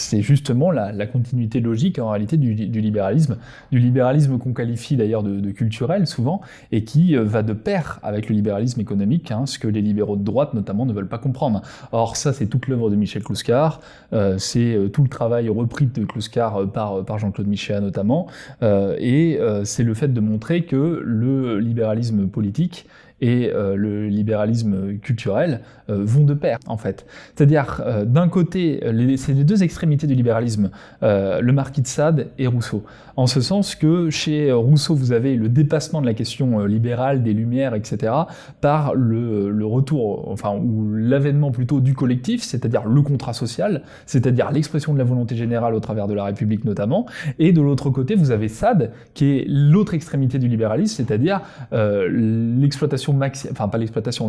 C'est justement la continuité logique en réalité du libéralisme qu'on qualifie d'ailleurs de culturel souvent, et qui va de pair avec le libéralisme économique, ce que les libéraux de droite notamment ne veulent pas comprendre. Or ça, c'est toute l'œuvre de Michel Clouscar, c'est tout le travail repris de Clouscar par Jean-Claude Michéa notamment, et c'est le fait de montrer que le libéralisme politique et le libéralisme culturel vont de pair, en fait. C'est-à-dire, d'un côté, c'est les deux extrémités du libéralisme, le marquis de Sade et Rousseau. En ce sens que chez Rousseau, vous avez le dépassement de la question libérale, des Lumières, etc., par le retour, enfin, ou l'avènement plutôt du collectif, c'est-à-dire le contrat social, c'est-à-dire l'expression de la volonté générale au travers de la République notamment, et de l'autre côté, vous avez Sade, qui est l'autre extrémité du libéralisme, c'est-à-dire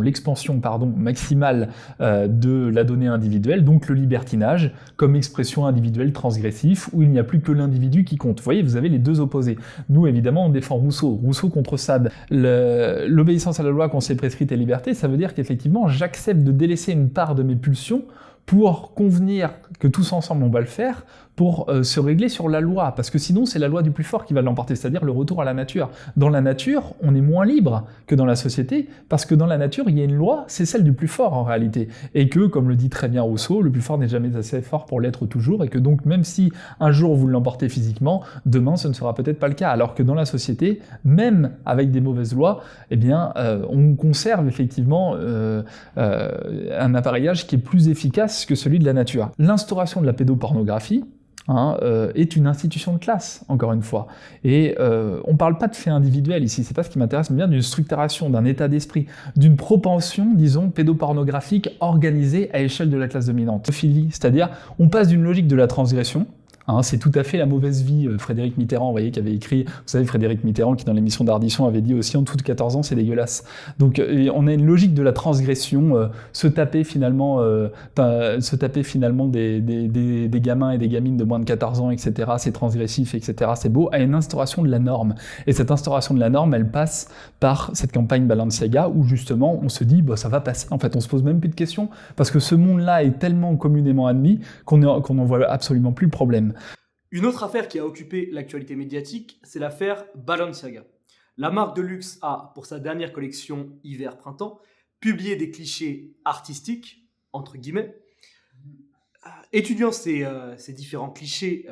l'expansion maximale de la donnée individuelle, donc le libertinage comme expression individuelle transgressif, où il n'y a plus que l'individu qui compte. Vous voyez, vous avez les deux opposés. Nous, évidemment, on défend Rousseau contre Sade. L'obéissance à la loi qu'on s'est prescrite est liberté, ça veut dire qu'effectivement, j'accepte de délaisser une part de mes pulsions pour convenir que tous ensemble on va le faire, pour se régler sur la loi, parce que sinon c'est la loi du plus fort qui va l'emporter, c'est-à-dire le retour à la nature. Dans la nature, on est moins libre que dans la société, parce que dans la nature, il y a une loi, c'est celle du plus fort en réalité, et que, comme le dit très bien Rousseau, le plus fort n'est jamais assez fort pour l'être toujours, et que donc même si un jour vous l'emportez physiquement, demain ce ne sera peut-être pas le cas, alors que dans la société, même avec des mauvaises lois, eh bien, on conserve effectivement un appareillage qui est plus efficace que celui de la nature. L'instauration de la pédopornographie, est une institution de classe, encore une fois. Et on parle pas de faits individuels ici, c'est pas ce qui m'intéresse, mais bien d'une structuration, d'un état d'esprit, d'une propension, disons, pédopornographique organisée à l'échelle de la classe dominante. C'est-à-dire, on passe d'une logique de la transgression, c'est tout à fait la mauvaise vie. Frédéric Mitterrand, vous voyez, qui avait écrit, vous savez, Frédéric Mitterrand, qui dans l'émission d'Ardisson avait dit aussi en dessous de 14 ans, c'est dégueulasse. Donc on a une logique de la transgression, se taper finalement des gamins et des gamines de moins de 14 ans, etc., c'est transgressif, etc., c'est beau, à une instauration de la norme. Et cette instauration de la norme, elle passe par cette campagne Balenciaga, où justement on se dit, ça va passer, en fait, on se pose même plus de questions, parce que ce monde-là est tellement communément admis qu'on n'en voit absolument plus le problème. Une autre affaire qui a occupé l'actualité médiatique, c'est l'affaire Balenciaga. La marque de luxe a, pour sa dernière collection hiver-printemps, publié des clichés artistiques, entre guillemets. Étudiant ces différents clichés,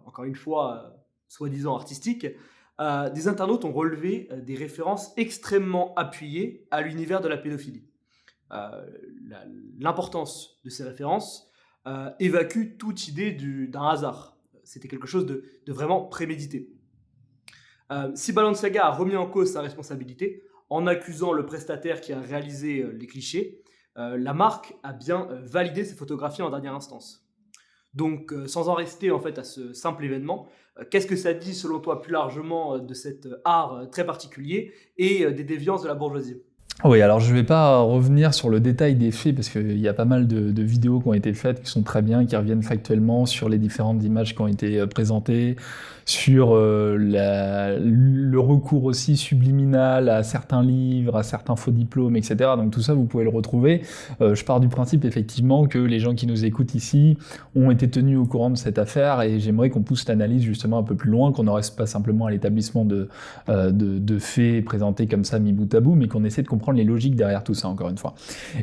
encore une fois, soi-disant artistiques, des internautes ont relevé des références extrêmement appuyées à l'univers de la pédophilie. L'importance de ces références évacue toute idée d'un hasard. C'était quelque chose de vraiment prémédité. Si Balenciaga a remis en cause sa responsabilité en accusant le prestataire qui a réalisé les clichés, la marque a bien validé ses photographies en dernière instance. Donc, sans en rester en fait à ce simple événement, qu'est-ce que ça dit selon toi plus largement de cet art très particulier et des déviances de la bourgeoisie ? Oui, alors je ne vais pas revenir sur le détail des faits, parce qu'il y a pas mal de vidéos qui ont été faites, qui sont très bien, qui reviennent factuellement sur les différentes images qui ont été présentées, sur le recours aussi subliminal à certains livres, à certains faux diplômes, etc. Donc tout ça, vous pouvez le retrouver. Je pars du principe, effectivement, que les gens qui nous écoutent ici ont été tenus au courant de cette affaire, et j'aimerais qu'on pousse l'analyse justement un peu plus loin, qu'on n'en reste pas simplement à l'établissement de faits présentés comme ça, mis bout à bout, mais qu'on essaie de comprendre les logiques derrière tout ça, encore une fois.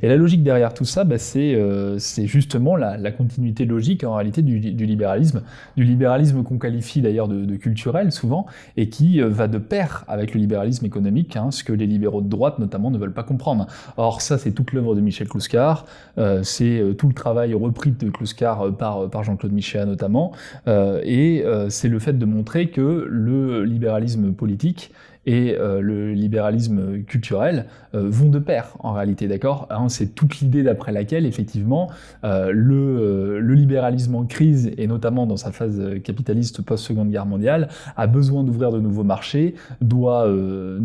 Et la logique derrière tout ça, c'est justement la continuité logique en réalité du libéralisme qu'on qualifie d'ailleurs de culturel souvent, et qui va de pair avec le libéralisme économique, ce que les libéraux de droite notamment ne veulent pas comprendre. Or ça, c'est toute l'œuvre de Michel Clouscar, c'est tout le travail repris de Clouscar par Jean-Claude Michéa notamment, et c'est le fait de montrer que le libéralisme politique et le libéralisme culturel vont de pair, en réalité, d'accord ? C'est toute l'idée d'après laquelle, effectivement, le libéralisme en crise, et notamment dans sa phase capitaliste post-Seconde Guerre mondiale, a besoin d'ouvrir de nouveaux marchés, doit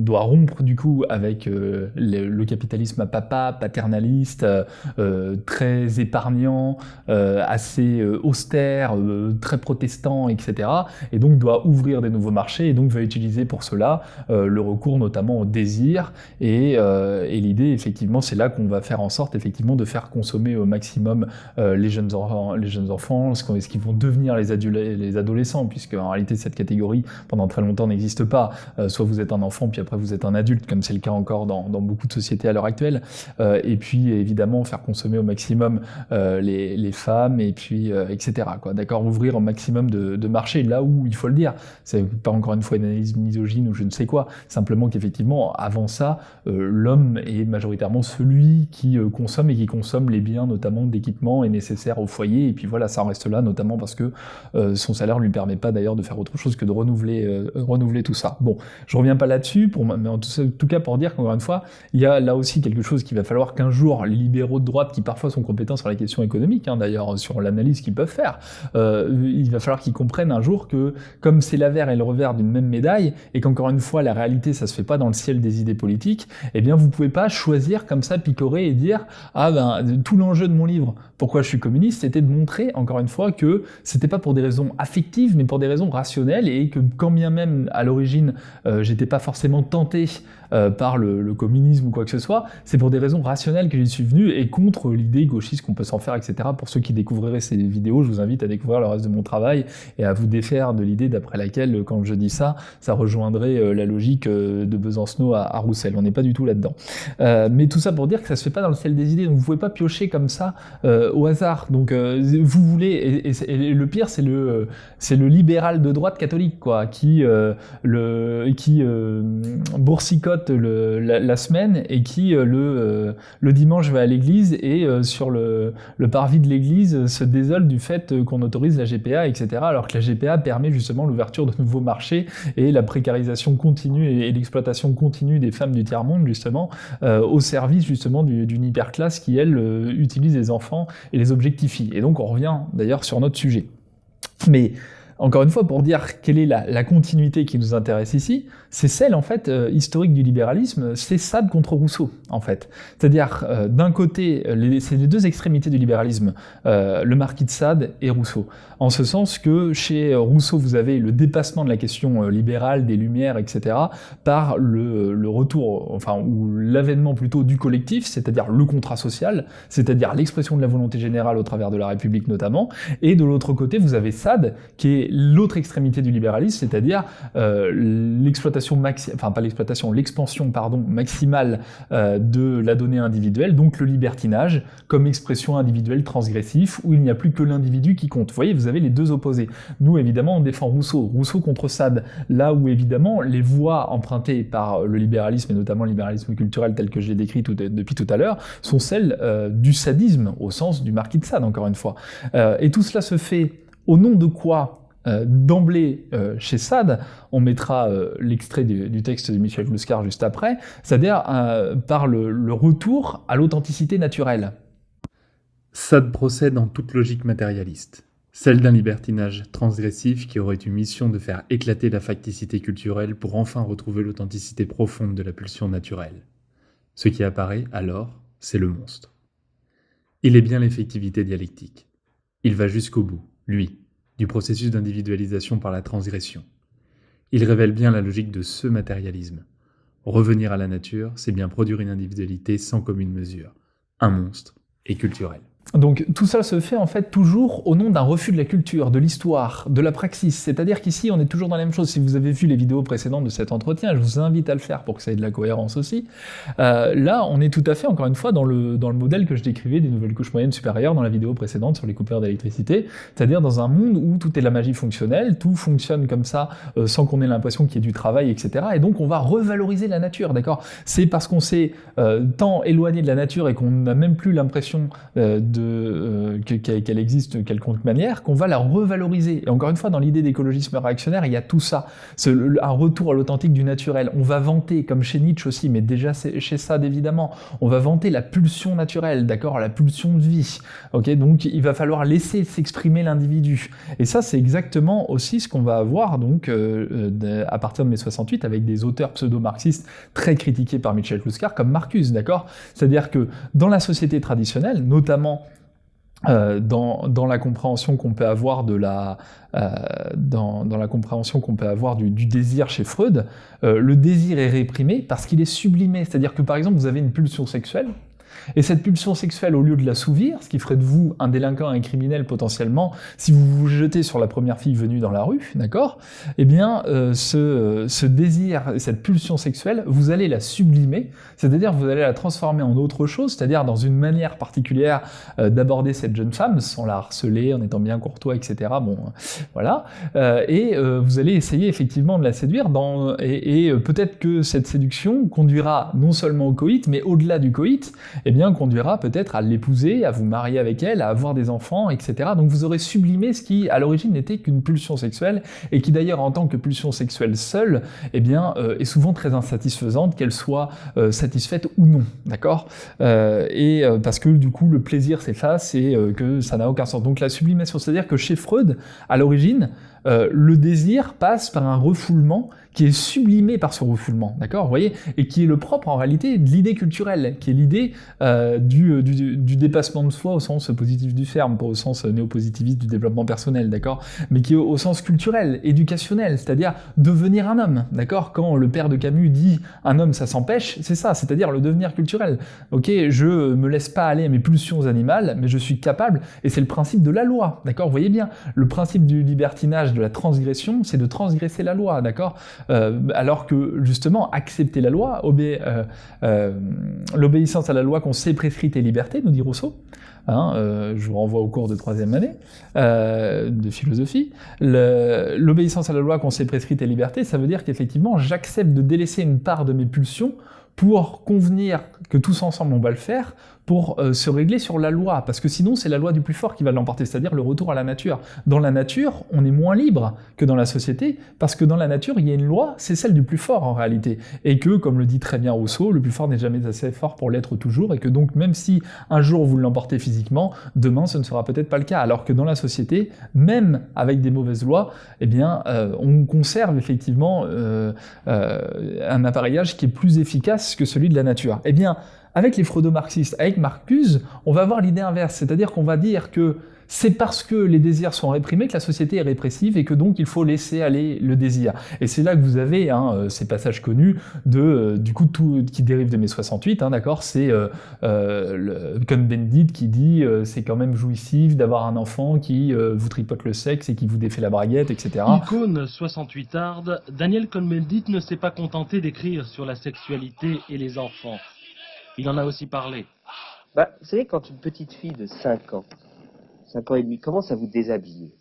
rompre, du coup, avec le capitalisme à papa, paternaliste, très épargnant, assez austère, très protestant, etc., et donc doit ouvrir des nouveaux marchés, et donc va utiliser pour cela le recours notamment au désir, et l'idée, effectivement, c'est là qu'on va faire en sorte, effectivement, de faire consommer au maximum les jeunes enfants, ce qu'ils vont devenir les adolescents, puisque en réalité, cette catégorie, pendant très longtemps, n'existe pas. Soit vous êtes un enfant, puis après vous êtes un adulte, comme c'est le cas encore dans beaucoup de sociétés à l'heure actuelle, et puis évidemment faire consommer au maximum les femmes, et puis etc. quoi. D'accord, ouvrir au maximum de marchés, là où il faut le dire, c'est pas encore une fois une analyse misogyne ou je ne sais quoi, simplement qu'effectivement avant ça, l'homme est majoritairement celui qui consomme et qui consomme les biens notamment d'équipement et nécessaires au foyer, et puis voilà, ça en reste là, notamment parce que son salaire ne lui permet pas d'ailleurs de faire autre chose que de renouveler tout ça. Bon, je reviens pas là-dessus, mais en tout cas pour dire qu'encore une fois, il y a là aussi quelque chose qu'il va falloir qu'un jour les libéraux de droite, qui parfois sont compétents sur la question économique, d'ailleurs sur l'analyse qu'ils peuvent faire, il va falloir qu'ils comprennent un jour que comme c'est l'avers et le revers d'une même médaille, et qu'encore une fois la réalité ça se fait pas dans le ciel des idées politiques, eh bien vous pouvez pas choisir comme ça, picorer et dire tout l'enjeu de mon livre, pourquoi je suis communiste, c'était de montrer encore une fois que c'était pas pour des raisons affectives mais pour des raisons rationnelles, et que quand bien même à l'origine j'étais pas forcément tenté par le communisme ou quoi que ce soit, c'est pour des raisons rationnelles que j'y suis venu, et contre l'idée gauchiste qu'on peut s'en faire, etc. Pour ceux qui découvriraient ces vidéos, je vous invite à découvrir le reste de mon travail et à vous défaire de l'idée d'après laquelle, quand je dis ça, ça rejoindrait la logique de Besancenot à Roussel. On n'est pas du tout là-dedans. Mais tout ça pour dire que ça se fait pas dans le ciel des idées, donc vous pouvez pas piocher comme ça au hasard. Donc vous voulez, et le pire c'est le libéral de droite catholique, quoi, qui boursicote la semaine, et qui le dimanche va à l'église et sur le parvis de l'église se désole du fait qu'on autorise la GPA, etc. Alors que la GPA permet justement l'ouverture de nouveaux marchés et la précarisation continue et l'exploitation continue des femmes du tiers-monde, justement, au service justement d'une hyperclasse qui, elle, utilise les enfants et les objectifie. Et donc on revient d'ailleurs sur notre sujet. Mais encore une fois, pour dire quelle est la continuité qui nous intéresse ici, c'est celle en fait historique du libéralisme, c'est Sade contre Rousseau en fait. C'est-à-dire d'un côté, c'est les deux extrémités du libéralisme, le marquis de Sade et Rousseau. En ce sens que chez Rousseau, vous avez le dépassement de la question libérale, des Lumières, etc., par le retour, enfin, ou l'avènement plutôt du collectif, c'est-à-dire le contrat social, c'est-à-dire l'expression de la volonté générale au travers de la République notamment, et de l'autre côté, vous avez Sade, qui est l'autre extrémité du libéralisme, c'est-à-dire l'expansion maximale de la donnée individuelle, donc le libertinage comme expression individuelle transgressif, où il n'y a plus que l'individu qui compte. Vous voyez, vous avez les deux opposés. Nous, évidemment, on défend Rousseau contre Sade, là où, évidemment, les voies empruntées par le libéralisme, et notamment le libéralisme culturel tel que je l'ai décrit depuis tout à l'heure, sont celles du sadisme, au sens du marquis de Sade, encore une fois. Et tout cela se fait au nom de quoi ? D'emblée, chez Sade, on mettra l'extrait du texte de Michel Gluskar juste après, c'est-à-dire par le retour à l'authenticité naturelle. Sade procède en toute logique matérialiste, celle d'un libertinage transgressif qui aurait eu mission de faire éclater la facticité culturelle pour enfin retrouver l'authenticité profonde de la pulsion naturelle. Ce qui apparaît alors, c'est le monstre. Il est bien l'effectivité dialectique. Il va jusqu'au bout, lui, du processus d'individualisation par la transgression. Il révèle bien la logique de ce matérialisme. Revenir à la nature, c'est bien produire une individualité sans commune mesure, un monstre et culturel. Donc tout ça se fait en fait toujours au nom d'un refus de la culture, de l'histoire, de la praxis. C'est-à-dire qu'ici on est toujours dans la même chose. Si vous avez vu les vidéos précédentes de cet entretien, je vous invite à le faire pour que ça ait de la cohérence aussi. Là on est tout à fait encore une fois dans le modèle que je décrivais des nouvelles couches moyennes supérieures dans la vidéo précédente sur les coupeurs d'électricité. C'est-à-dire dans un monde où tout est la magie fonctionnelle, tout fonctionne comme ça sans qu'on ait l'impression qu'il y ait du travail, etc. Et donc on va revaloriser la nature, d'accord ? C'est parce qu'on s'est tant éloigné de la nature et qu'on n'a même plus l'impression qu'elle existe de quelconque manière, qu'on va la revaloriser. Et encore une fois, dans l'idée d'écologisme réactionnaire, il y a tout ça. Un retour à l'authentique du naturel. On va vanter, comme chez Nietzsche aussi, mais déjà chez Sade évidemment, on va vanter la pulsion naturelle, d'accord, la pulsion de vie. Okay, donc il va falloir laisser s'exprimer l'individu. Et ça, c'est exactement aussi ce qu'on va avoir donc à partir de mai 68 avec des auteurs pseudo-marxistes très critiqués par Michel Gluskar, comme Marcuse, d'accord ? C'est-à-dire que dans la société traditionnelle, notamment dans la compréhension qu'on peut avoir dans la compréhension qu'on peut avoir du désir chez Freud, le désir est réprimé parce qu'il est sublimé. C'est-à-dire que par exemple, vous avez une pulsion sexuelle, et cette pulsion sexuelle, au lieu de l'assouvir, ce qui ferait de vous un délinquant, un criminel potentiellement, si vous vous jetez sur la première fille venue dans la rue, d'accord ? Eh bien, ce désir, cette pulsion sexuelle, vous allez la sublimer, c'est-à-dire vous allez la transformer en autre chose, c'est-à-dire dans une manière particulière d'aborder cette jeune femme, sans la harceler, en étant bien courtois, etc. Bon, voilà. Et vous allez essayer effectivement de la séduire, et peut-être que cette séduction conduira non seulement au coït, mais au-delà du coït, eh bien, conduira peut-être à l'épouser, à vous marier avec elle, à avoir des enfants, etc. Donc vous aurez sublimé ce qui, à l'origine, n'était qu'une pulsion sexuelle, et qui d'ailleurs, en tant que pulsion sexuelle seule, eh bien, est souvent très insatisfaisante, qu'elle soit satisfaite ou non, d'accord ? Parce que du coup, le plaisir s'efface et que ça n'a aucun sens. Donc la sublimation, c'est-à-dire que chez Freud, à l'origine, le désir passe par un refoulement qui est sublimé par ce refoulement, d'accord, vous voyez, et qui est le propre en réalité de l'idée culturelle, qui est l'idée du dépassement de soi au sens positif du terme, pas au sens néopositiviste du développement personnel, d'accord, mais qui est au sens culturel, éducationnel, c'est-à-dire devenir un homme, d'accord, quand le père de Camus dit « un homme ça s'empêche », c'est ça, c'est-à-dire le devenir culturel, ok, je me laisse pas aller à mes pulsions animales, mais je suis capable, et c'est le principe de la loi, d'accord, vous voyez bien, le principe du libertinage, de la transgression, c'est de transgresser la loi, d'accord, alors que justement accepter la loi, l'obéissance à la loi qu'on sait prescrite est liberté, nous dit Rousseau. Je vous renvoie au cours de 3e année de philosophie. L'obéissance à la loi qu'on sait prescrite est liberté, ça veut dire qu'effectivement j'accepte de délaisser une part de mes pulsions pour convenir que tous ensemble on va le faire, pour se régler sur la loi, parce que sinon c'est la loi du plus fort qui va l'emporter, c'est-à-dire le retour à la nature. Dans la nature, on est moins libre que dans la société, parce que dans la nature, il y a une loi, c'est celle du plus fort en réalité, et que, comme le dit très bien Rousseau, le plus fort n'est jamais assez fort pour l'être toujours, et que donc même si un jour vous l'emportez physiquement, demain ce ne sera peut-être pas le cas, alors que dans la société, même avec des mauvaises lois, eh bien, on conserve effectivement un appareillage qui est plus efficace que celui de la nature. Eh bien, avec les freudo-marxistes, avec Marcuse, on va avoir l'idée inverse, c'est-à-dire qu'on va dire que c'est parce que les désirs sont réprimés que la société est répressive et que donc il faut laisser aller le désir. Et c'est là que vous avez ces passages connus du coup tout qui dérive de mai 68, d'accord, c'est le Cohn-Bendit qui dit c'est quand même jouissif d'avoir un enfant qui vous tripote le sexe et qui vous défait la braguette, etc. Icône 68arde, Daniel Cohn-Bendit ne s'est pas contenté d'écrire sur la sexualité et les enfants. Il en a aussi parlé. Vous savez, quand une petite fille de 5 ans et demi, commence à vous déshabiller,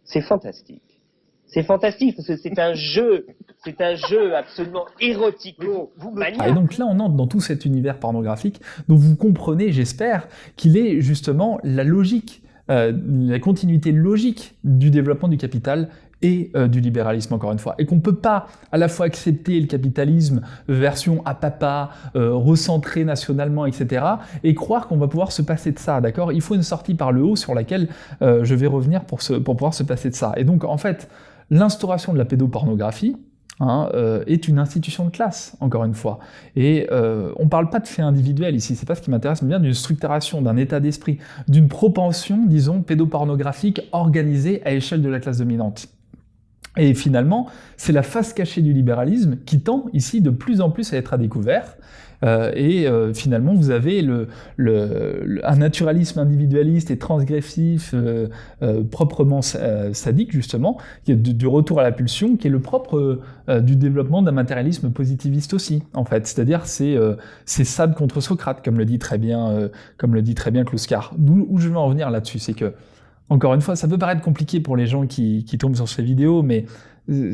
c'est fantastique. C'est fantastique parce que c'est un jeu absolument érotico-maniaque. Et donc là, on entre dans tout cet univers pornographique dont vous comprenez, j'espère, qu'il est justement la logique, la continuité logique du développement du capital et du libéralisme, encore une fois. Et qu'on ne peut pas à la fois accepter le capitalisme version à papa, recentré nationalement, etc., et croire qu'on va pouvoir se passer de ça, d'accord ? Il faut une sortie par le haut sur laquelle je vais revenir pour pouvoir se passer de ça. Et donc, en fait, l'instauration de la pédopornographie est une institution de classe, encore une fois. Et on ne parle pas de faits individuels ici, c'est pas ce qui m'intéresse, mais bien d'une structuration, d'un état d'esprit, d'une propension, disons, pédopornographique organisée à l'échelle de la classe dominante. Et finalement, c'est la face cachée du libéralisme qui tend ici de plus en plus à être à découvert. Finalement, vous avez un naturalisme individualiste et transgressif proprement sadique, justement, qui est du retour à la pulsion, qui est le propre du développement d'un matérialisme positiviste aussi, en fait. C'est-à-dire, c'est Sade contre Socrate, comme le dit très bien Kluskar. Où je veux en venir là-dessus, c'est que encore une fois, ça peut paraître compliqué pour les gens qui tombent sur ces vidéos, mais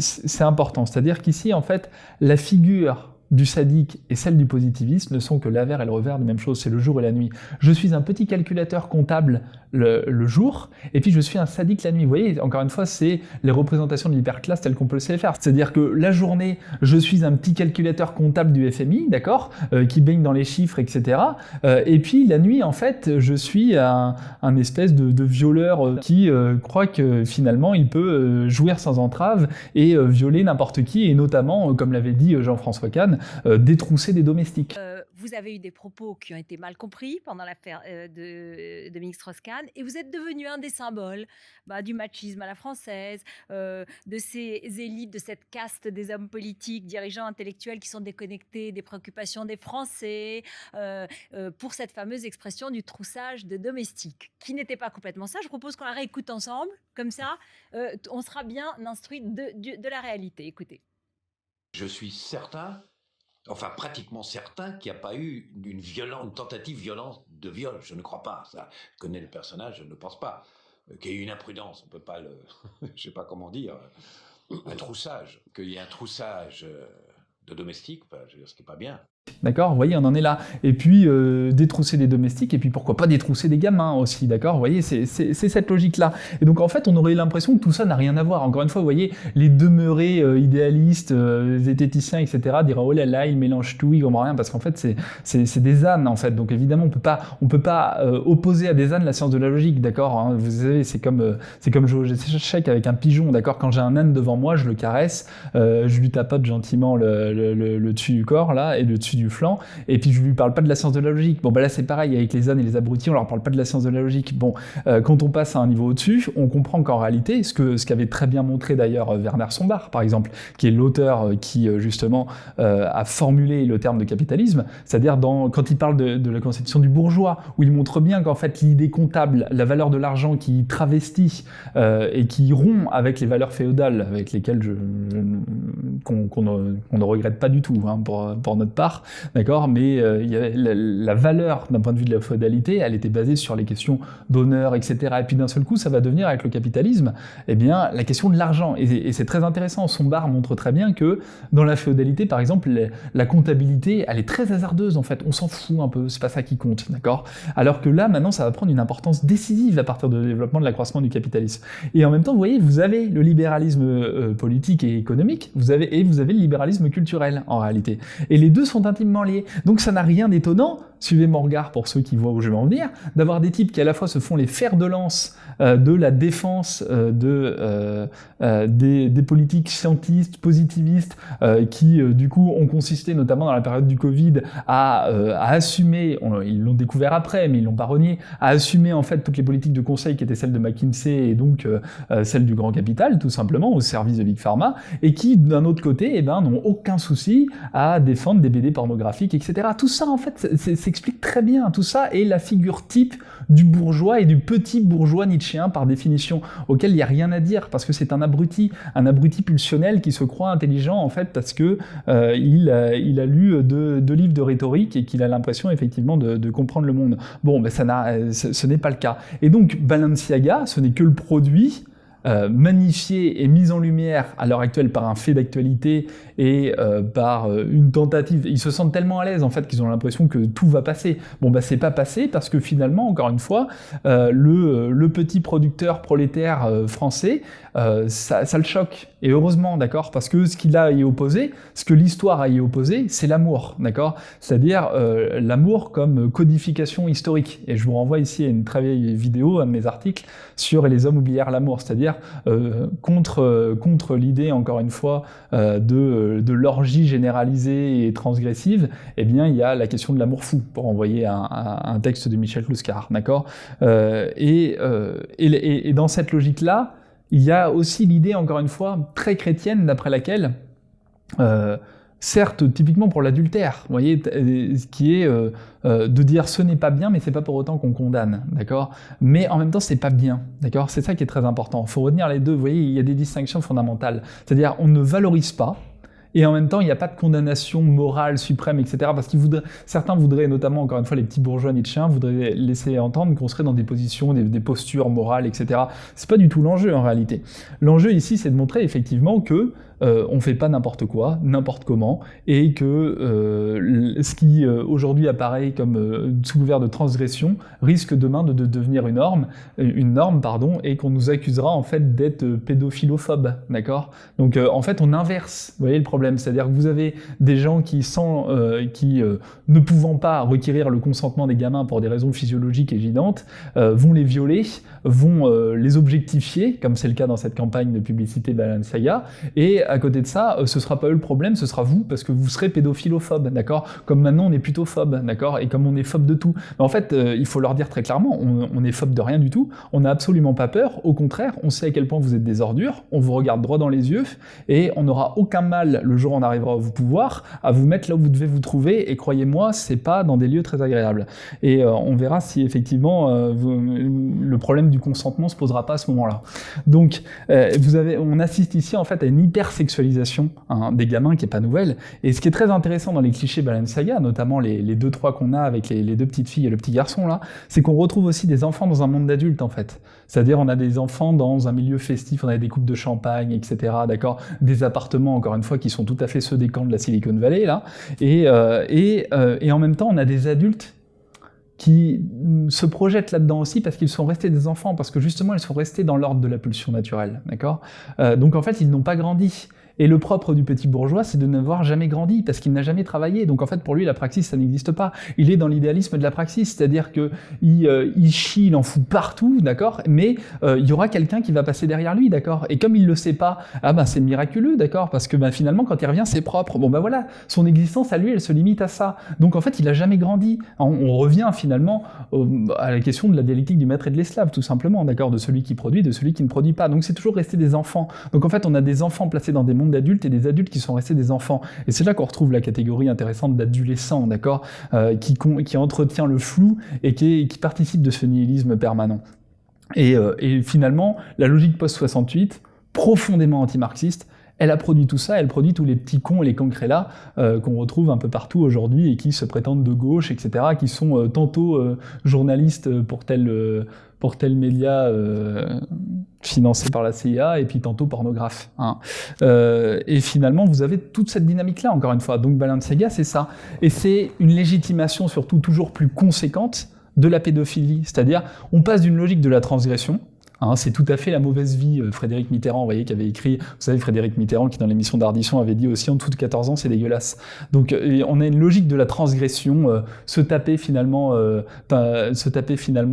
c'est important. C'est-à-dire qu'ici, en fait, la figure du sadique et celle du positivisme ne sont que l'avers et le revers de la même chose, c'est le jour et la nuit. Je suis un petit calculateur comptable le jour, et puis je suis un sadique la nuit. Vous voyez, encore une fois, c'est les représentations de l'hyperclasse telles qu'on peut le faire. C'est-à-dire que la journée, je suis un petit calculateur comptable du FMI, d'accord, qui baigne dans les chiffres, etc. Et puis la nuit, en fait, je suis un espèce de violeur qui croit que finalement, il peut jouir sans entrave et violer n'importe qui, et notamment, comme l'avait dit Jean-François Kahn, détrousser des domestiques. vous avez eu des propos qui ont été mal compris pendant l'affaire de Dominique Strauss-Kahn, et vous êtes devenu un des symboles du machisme à la française, de ces élites, de cette caste des hommes politiques, dirigeants intellectuels qui sont déconnectés des préoccupations des Français, pour cette fameuse expression du troussage de domestiques, qui n'était pas complètement ça. Je propose qu'on la réécoute ensemble, comme ça, on sera bien instruit de la réalité. Écoutez. Je suis certain, enfin pratiquement certain, qu'il n'y a pas eu une tentative violente de viol. Je ne crois pas. Ça, je connais le personnage, je ne pense pas. Qu'il y ait eu une imprudence, on ne peut pas le... je ne sais pas comment dire. Un troussage. Qu'il y ait un troussage de domestiques, je veux dire, ce qui n'est pas bien. D'accord, vous voyez, on en est là. Et puis, détrousser des domestiques, et puis pourquoi pas détrousser des gamins aussi, d'accord. Vous voyez, c'est cette logique-là. Et donc, en fait, on aurait l'impression que tout ça n'a rien à voir. Encore une fois, vous voyez, les demeurés idéalistes, zététiciens, etc., diraient, oh là là, ils mélangent tout, ils comprennent rien, parce qu'en fait, c'est des ânes, en fait. Donc, évidemment, on peut pas opposer à des ânes la science de la logique, d'accord, hein. Vous savez, c'est comme jouer aux échecs avec un pigeon, d'accord. Quand j'ai un âne devant moi, je le caresse, je lui tapote gentiment le dessus du corps, là, et le dessus du flanc, et puis je lui parle pas de la science de la logique. Bon, là c'est pareil avec les ânes et les abrutis, on leur parle pas de la science de la logique. Bon, quand on passe à un niveau au-dessus, on comprend qu'en réalité, ce qu'avait très bien montré d'ailleurs Werner Sombart, par exemple, qui est l'auteur qui justement a formulé le terme de capitalisme, c'est-à-dire quand il parle de la conception du bourgeois, où il montre bien qu'en fait l'idée comptable, la valeur de l'argent qui travestit et qui rompt avec les valeurs féodales, avec lesquelles qu'on ne regrette pas du tout, hein, pour notre part, d'accord, mais il y avait la valeur d'un point de vue de la féodalité, elle était basée sur les questions d'honneur, etc. Et puis d'un seul coup, ça va devenir avec le capitalisme, eh bien, la question de l'argent. Et c'est très intéressant. Sombart montre très bien que dans la féodalité, par exemple, la comptabilité, elle est très hasardeuse en fait. On s'en fout un peu, c'est pas ça qui compte, d'accord. Alors que là, maintenant, ça va prendre une importance décisive à partir du développement de l'accroissement du capitalisme. Et en même temps, vous voyez, vous avez le libéralisme politique et économique, vous avez le libéralisme culturel en réalité. Et les deux sont intimement liés. Donc ça n'a rien d'étonnant, suivez mon regard pour ceux qui voient où je vais en venir, d'avoir des types qui à la fois se font les fers de lance de la défense des politiques scientistes, positivistes, qui du coup ont consisté notamment dans la période du Covid à assumer, ils l'ont découvert après mais ils l'ont pas renié, à assumer en fait toutes les politiques de conseil qui étaient celles de McKinsey et donc celles du grand capital tout simplement au service de Big Pharma, et qui d'un autre côté n'ont aucun souci à défendre des BD pornographiques, etc. Tout ça en fait s'explique très bien, tout ça est la figure type du bourgeois et du petit bourgeois nietzschéen par définition, auquel il n'y a rien à dire, parce que c'est un abruti pulsionnel qui se croit intelligent en fait parce que il a lu deux livres de rhétorique et qu'il a l'impression effectivement de comprendre le monde. Bon, ben ce n'est pas le cas. Et donc Balenciaga, ce n'est que le produit magnifié et mis en lumière à l'heure actuelle par un fait d'actualité et par une tentative. Ils se sentent tellement à l'aise en fait qu'ils ont l'impression que tout va passer. Bon bah c'est pas passé parce que finalement, encore une fois, le petit producteur prolétaire français, ça le choque. Et heureusement, d'accord, parce que ce qu'il a à y opposer, ce que l'histoire a à y opposer, c'est l'amour, d'accord. C'est-à-dire l'amour comme codification historique. Et je vous renvoie ici à une très vieille vidéo, un de mes articles sur les hommes oublièrent l'amour, c'est-à-dire contre l'idée, encore une fois, de l'orgie généralisée et transgressive, eh bien, il y a la question de l'amour fou, pour envoyer un texte de Michel Clouscar, d'accord. Et dans cette logique-là, il y a aussi l'idée, encore une fois, très chrétienne, d'après laquelle, certes, typiquement pour l'adultère, vous voyez, qui est de dire ce n'est pas bien, mais c'est pas pour autant qu'on condamne, d'accord. Mais en même temps, c'est pas bien, d'accord. C'est ça qui est très important. Il faut retenir les deux. Vous voyez, il y a des distinctions fondamentales. C'est-à-dire, on ne valorise pas. Et en même temps, il n'y a pas de condamnation morale suprême, etc. Parce que certains voudraient, notamment, encore une fois, les petits bourgeois nietzschéens, voudraient laisser entendre qu'on serait dans des positions, des postures morales, etc. C'est pas du tout l'enjeu, en réalité. L'enjeu ici, c'est de montrer, effectivement, que on fait pas n'importe quoi, n'importe comment, et que ce qui aujourd'hui apparaît comme sous couvert de transgression risque demain de devenir une norme, et qu'on nous accusera en fait d'être pédophilophobe, d'accord. Donc en fait on inverse, vous voyez le problème, c'est-à-dire que vous avez des gens qui ne pouvant pas requérir le consentement des gamins pour des raisons physiologiques évidentes, vont les violer, vont les objectifier, comme c'est le cas dans cette campagne de publicité Balenciaga, et à côté de ça, ce sera pas eux le problème, ce sera vous, parce que vous serez pédophilophobe, d'accord? Comme maintenant on est plutôt phobe, d'accord? Et comme on est phobe de tout. Mais en fait, il faut leur dire très clairement, on est phobe de rien du tout, on n'a absolument pas peur, au contraire, on sait à quel point vous êtes des ordures, on vous regarde droit dans les yeux, et on n'aura aucun mal, le jour où on arrivera au pouvoir, à vous mettre là où vous devez vous trouver, et croyez-moi, c'est pas dans des lieux très agréables. Et on verra si effectivement le problème du consentement se posera pas à ce moment-là. Donc, on assiste ici en fait à une hypersexualisation des gamins qui est pas nouvelle. Et ce qui est très intéressant dans les clichés Balenciaga, notamment les 2-3 qu'on a avec les 2 petites filles et le petit garçon là, c'est qu'on retrouve aussi des enfants dans un monde d'adultes en fait. C'est-à-dire on a des enfants dans un milieu festif, on a des coupes de champagne, etc. D'accord, des appartements encore une fois qui sont tout à fait ceux des camps de la Silicon Valley là, et en même temps on a des adultes qui se projettent là-dedans aussi parce qu'ils sont restés des enfants, parce que justement ils sont restés dans l'ordre de la pulsion naturelle, d'accord ? Donc en fait ils n'ont pas grandi. Et le propre du petit bourgeois, c'est de n'avoir jamais grandi, parce qu'il n'a jamais travaillé. Donc en fait, pour lui, la praxis, ça n'existe pas. Il est dans l'idéalisme de la praxis, c'est-à-dire que il chie, il en fout partout, d'accord ? Mais il y aura quelqu'un qui va passer derrière lui, d'accord ? Et comme il le sait pas, c'est miraculeux, d'accord ? Parce que finalement, quand il revient, c'est propre. Bon voilà, son existence à lui, elle se limite à ça. Donc en fait, il a jamais grandi. On revient finalement à la question de la dialectique du maître et de l'esclave, tout simplement, d'accord ? De celui qui produit, de celui qui ne produit pas. Donc c'est toujours resté des enfants. Donc en fait, on a des enfants placés dans des mondes d'adultes et des adultes qui sont restés des enfants. Et c'est là qu'on retrouve la catégorie intéressante d'adolescents, d'accord, qui entretient le flou et qui participe de ce nihilisme permanent. Et finalement, la logique post-68, profondément anti-marxiste, elle a produit tout ça, elle produit tous les petits cons et les cancrés là qu'on retrouve un peu partout aujourd'hui et qui se prétendent de gauche, etc., qui sont tantôt journalistes pour tel média financé par la CIA, et puis tantôt pornographe. Et finalement, vous avez toute cette dynamique-là, encore une fois. Donc Balenciaga, c'est ça. Et c'est une légitimation, surtout toujours plus conséquente, de la pédophilie. C'est-à-dire, on passe d'une logique de la transgression, c'est tout à fait la mauvaise vie. Frédéric Mitterrand, vous voyez, qui avait écrit, vous savez, Frédéric Mitterrand, qui dans l'émission d'Ardisson avait dit aussi en dessous de 14 ans, c'est dégueulasse. Donc on a une logique de la transgression, se taper finalement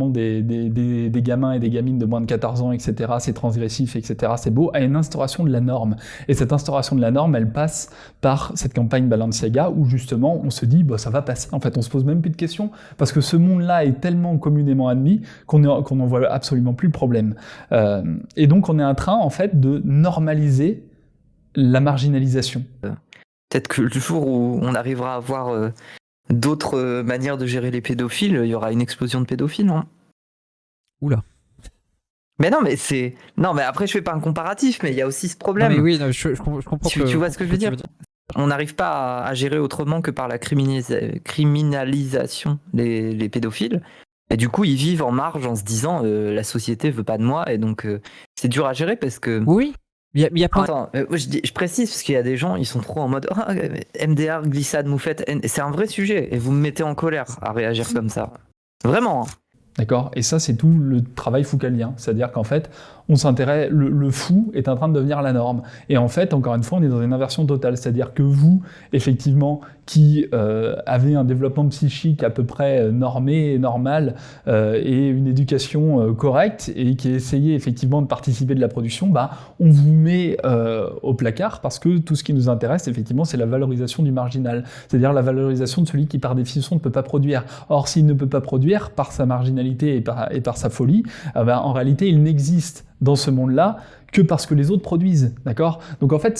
des gamins et des gamines de moins de 14 ans, etc. C'est transgressif, etc. C'est beau, à une instauration de la norme. Et cette instauration de la norme, elle passe par cette campagne Balenciaga, où justement on se dit, ça va passer. En fait, on se pose même plus de questions, parce que ce monde-là est tellement communément admis qu'on n'en voit absolument plus le problème. Et donc on est en train en fait de normaliser la marginalisation. Peut-être que le jour où on arrivera à avoir d'autres manières de gérer les pédophiles, il y aura une explosion de pédophiles, non ? Oula. Mais non, mais après je fais pas un comparatif, mais il y a aussi ce problème. Non, mais oui, je comprends. Tu vois ce que je veux dire ? On n'arrive pas à gérer autrement que par la criminalisation les pédophiles. Et du coup, ils vivent en marge en se disant la société veut pas de moi, et donc c'est dur à gérer parce que. Oui. Il y a plein. Attends, je précise parce qu'il y a des gens, ils sont trop en mode MDR, glissade, moufette. C'est un vrai sujet et vous me mettez en colère à réagir comme ça. Vraiment. D'accord ? Et ça, c'est tout le travail foucalien. C'est-à-dire qu'en fait, on s'intéresse, le fou est en train de devenir la norme. Et en fait, encore une fois, on est dans une inversion totale. C'est-à-dire que vous, effectivement, qui avez un développement psychique à peu près normé et normal, et une éducation correcte, et qui essayez effectivement de participer de la production, on vous met au placard, parce que tout ce qui nous intéresse, effectivement, c'est la valorisation du marginal. C'est-à-dire la valorisation de celui qui, par définition, ne peut pas produire. Or, s'il ne peut pas produire, par sa marginalité et par sa folie, en réalité, il n'existe dans ce monde-là que parce que les autres produisent, d'accord ? Donc en fait,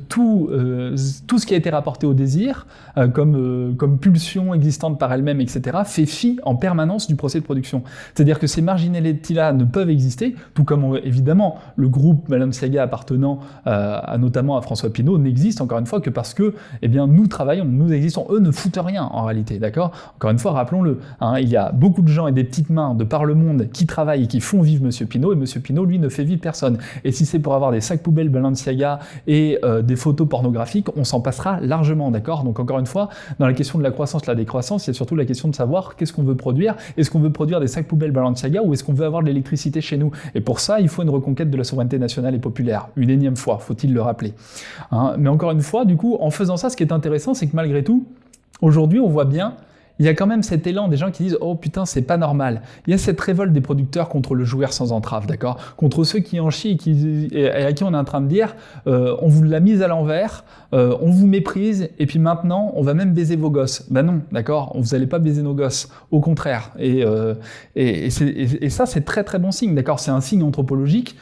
tout ce qui a été rapporté au désir, comme pulsion existante par elle-même, etc., fait fi en permanence du procès de production. C'est-à-dire que ces marginalités-là ne peuvent exister, tout comme évidemment le groupe Balenciaga appartenant notamment à François Pinault n'existe encore une fois que parce que nous travaillons, nous existons, eux ne foutent rien en réalité, d'accord ? Encore une fois, rappelons-le, il y a beaucoup de gens et des petites mains de par le monde qui travaillent et qui font vivre Monsieur Pinault, et Monsieur Pinault, lui, ne fait vivre personne. Et si c'est pour avoir des sacs poubelles Balenciaga et des photos pornographiques, on s'en passera largement, d'accord ? Donc encore une fois, dans la question de la croissance, la décroissance, il y a surtout la question de savoir qu'est-ce qu'on veut produire. Est-ce qu'on veut produire des sacs poubelles Balenciaga ou est-ce qu'on veut avoir de l'électricité chez nous ? Et pour ça, il faut une reconquête de la souveraineté nationale et populaire. Une énième fois, faut-il le rappeler. Mais encore une fois, du coup, en faisant ça, ce qui est intéressant, c'est que malgré tout, aujourd'hui, on voit bien, il y a quand même cet élan des gens qui disent « Oh putain, c'est pas normal ». Il y a cette révolte des producteurs contre le joueur sans entrave, d'accord ? Contre ceux qui en chient et à qui on est en train de dire on vous l'a mise à l'envers, on vous méprise, et puis maintenant, on va même baiser vos gosses. Ben non, d'accord ? Vous n'allez pas baiser nos gosses, au contraire. Et ça, c'est très très bon signe, d'accord ? C'est un signe anthropologique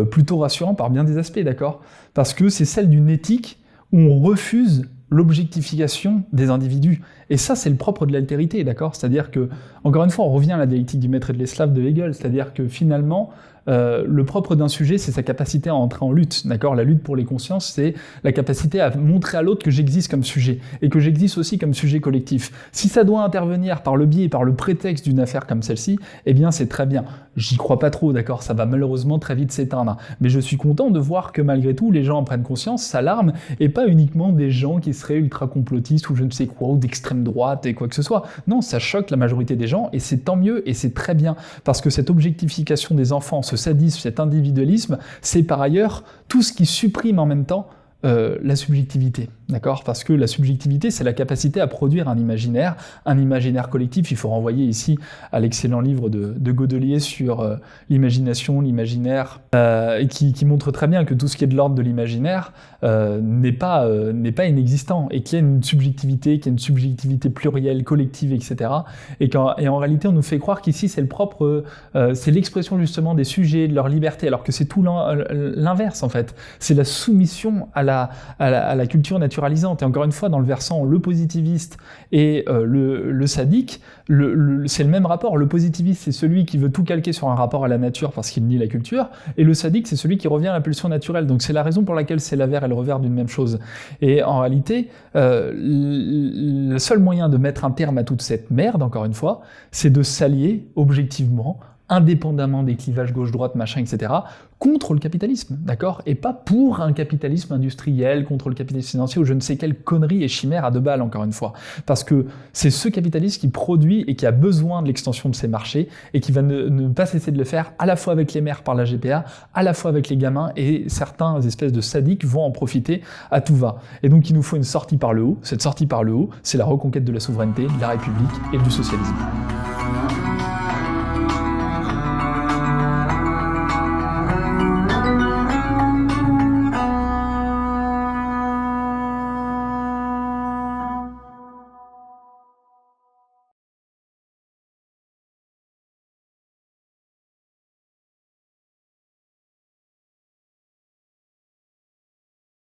plutôt rassurant par bien des aspects, d'accord ? Parce que c'est celle d'une éthique où on refuse l'objectification des individus. Et ça, c'est le propre de l'altérité, d'accord ? C'est-à-dire que, encore une fois, on revient à la dialectique du maître et de l'esclave de Hegel, c'est-à-dire que finalement, le propre d'un sujet, c'est sa capacité à entrer en lutte, d'accord ? La lutte pour les consciences, c'est la capacité à montrer à l'autre que j'existe comme sujet, et que j'existe aussi comme sujet collectif. Si ça doit intervenir par le biais et par le prétexte d'une affaire comme celle-ci, eh bien c'est très bien. J'y crois pas trop, d'accord ? Ça va malheureusement très vite s'éteindre. Mais je suis content de voir que malgré tout, les gens en prennent conscience, s'alarment, et pas uniquement des gens qui seraient ultra-complotistes ou je ne sais quoi, ou d'extrême droite et quoi que ce soit. Non, ça choque la majorité des gens, et c'est tant mieux, et c'est très bien. Parce que cette objectification des enfants, ce sadisme, cet individualisme, c'est par ailleurs tout ce qui supprime en même temps la subjectivité, d'accord ? Parce que la subjectivité, c'est la capacité à produire un imaginaire collectif. Il faut renvoyer ici à l'excellent livre de Godelier sur l'imagination, l'imaginaire, qui montre très bien que tout ce qui est de l'ordre de l'imaginaire n'est pas inexistant, et qu'il y a une subjectivité plurielle, collective, etc. Et en réalité, on nous fait croire qu'ici, c'est c'est l'expression justement des sujets, de leur liberté, alors que c'est tout l'inverse en fait. C'est la soumission à la culture naturalisante. Et encore une fois, dans le versant le positiviste et le sadique, c'est le même rapport. Le positiviste, c'est celui qui veut tout calquer sur un rapport à la nature parce qu'il nie la culture, et le sadique, c'est celui qui revient à la pulsion naturelle. Donc c'est la raison pour laquelle c'est l'avers et le revers d'une même chose. Et en réalité, le seul moyen de mettre un terme à toute cette merde, encore une fois, c'est de s'allier objectivement, indépendamment des clivages gauche-droite, machin, etc., contre le capitalisme, d'accord ? Et pas pour un capitalisme industriel, contre le capitalisme financier, ou je ne sais quelle connerie et chimère à deux balles, encore une fois. Parce que c'est ce capitalisme qui produit et qui a besoin de l'extension de ses marchés, et qui va ne pas cesser de le faire, à la fois avec les mères par la GPA, à la fois avec les gamins, et certains espèces de sadiques vont en profiter à tout va. Et donc il nous faut une sortie par le haut. Cette sortie par le haut, c'est la reconquête de la souveraineté, de la République et du socialisme.